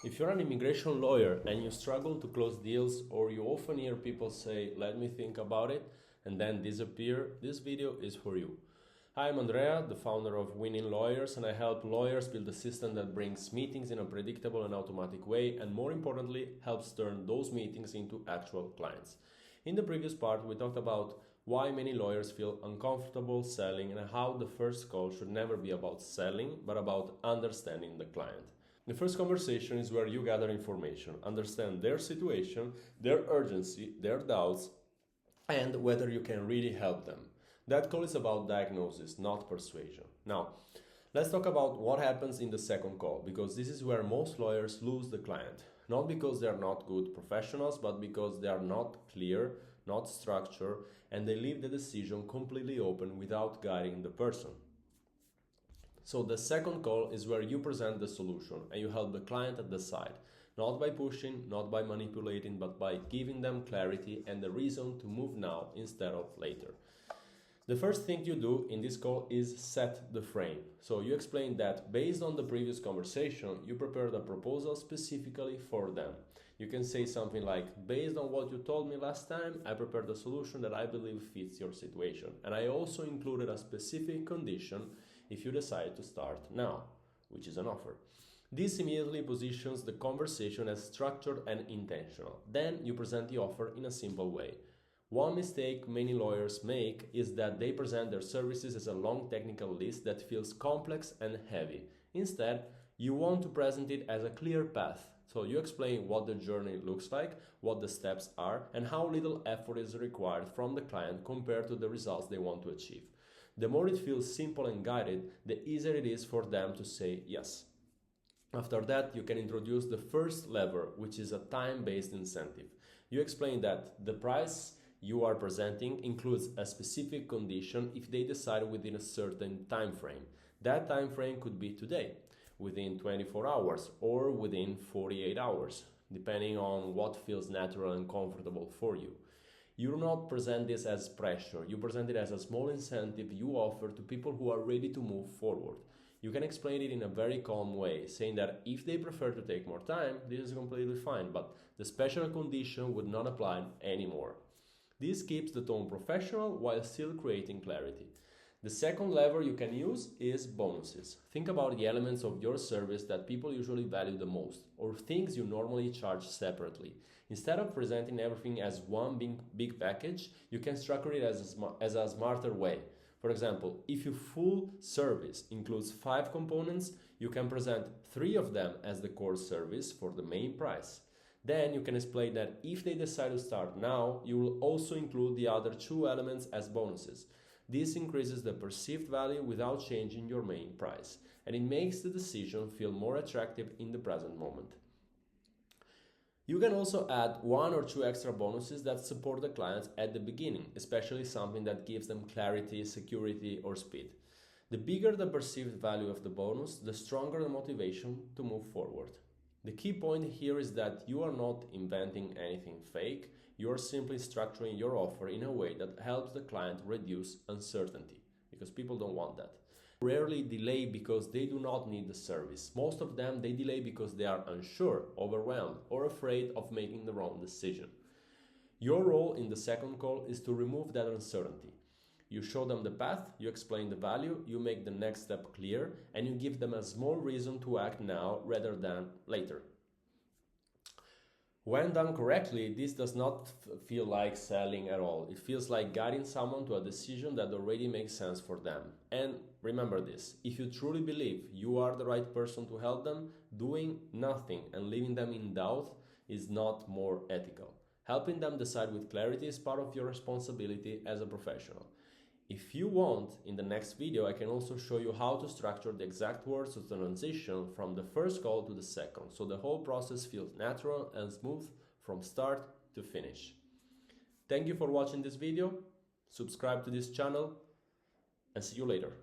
If you're an immigration lawyer and you struggle to close deals, or you often hear people say, "Let me think about it," and then disappear, this video is for you. Hi, I'm Andrea, the founder of Winning Lawyers, and I help lawyers build a system that brings meetings in a predictable and automatic way, and more importantly, helps turn those meetings into actual clients. In the previous part, we talked about why many lawyers feel uncomfortable selling and how the first call should never be about selling, but about understanding the client. The first conversation is where you gather information, understand their situation, their urgency, their doubts, and whether you can really help them. That call is about diagnosis, not persuasion. Now, let's talk about what happens in the second call, because this is where most lawyers lose the client. Not because they are not good professionals, but because they are not clear, not structured, and they leave the decision completely open without guiding the person. So the second call is where you present the solution and you help the client decide, not by pushing, not by manipulating, but by giving them clarity and the reason to move now instead of later. The first thing you do in this call is set the frame. So you explain that based on the previous conversation, you prepared a proposal specifically for them. You can say something like, based on what you told me last time, I prepared a solution that I believe fits your situation. And I also included a specific condition if you decide to start now, which is an offer. This immediately positions the conversation as structured and intentional. Then you present the offer in a simple way. One mistake many lawyers make is that they present their services as a long technical list that feels complex and heavy. Instead, you want to present it as a clear path. So you explain what the journey looks like, what the steps are, and how little effort is required from the client compared to the results they want to achieve. The more it feels simple and guided, the easier it is for them to say yes. After that, you can introduce the first lever, which is a time-based incentive. You explain that the price you are presenting includes a specific condition if they decide within a certain time frame. That time frame could be today, within 24 hours, or within 48 hours, depending on what feels natural and comfortable for you. You do not present this as pressure, you present it as a small incentive you offer to people who are ready to move forward. You can explain it in a very calm way, saying that if they prefer to take more time, this is completely fine, but the special condition would not apply anymore. This keeps the tone professional while still creating clarity. The second lever you can use is bonuses. Think about the elements of your service that people usually value the most, or things you normally charge separately. Instead of presenting everything as one big package, you can structure it as a smarter way. For example, if your full service includes 5 components, you can present 3 of them as the core service for the main price. Then you can explain that if they decide to start now, you will also include the other 2 elements as bonuses. This increases the perceived value without changing your main price, and it makes the decision feel more attractive in the present moment. You can also add 1 or 2 extra bonuses that support the clients at the beginning, especially something that gives them clarity, security, or speed. The bigger the perceived value of the bonus, the stronger the motivation to move forward. The key point here is that you are not inventing anything fake, you are simply structuring your offer in a way that helps the client reduce uncertainty, because people don't want that. Rarely delay because they do not need the service. Most of them, they delay because they are unsure, overwhelmed, or afraid of making the wrong decision. Your role in the second call is to remove that uncertainty. You show them the path, you explain the value, you make the next step clear, and you give them a small reason to act now rather than later. When done correctly, this does not feel like selling at all. It feels like guiding someone to a decision that already makes sense for them. And remember this, if you truly believe you are the right person to help them, doing nothing and leaving them in doubt is not more ethical. Helping them decide with clarity is part of your responsibility as a professional. If you want, in the next video, I can also show you how to structure the exact words of the transition from the first call to the second, so the whole process feels natural and smooth from start to finish. Thank you for watching this video, subscribe to this channel, and see you later.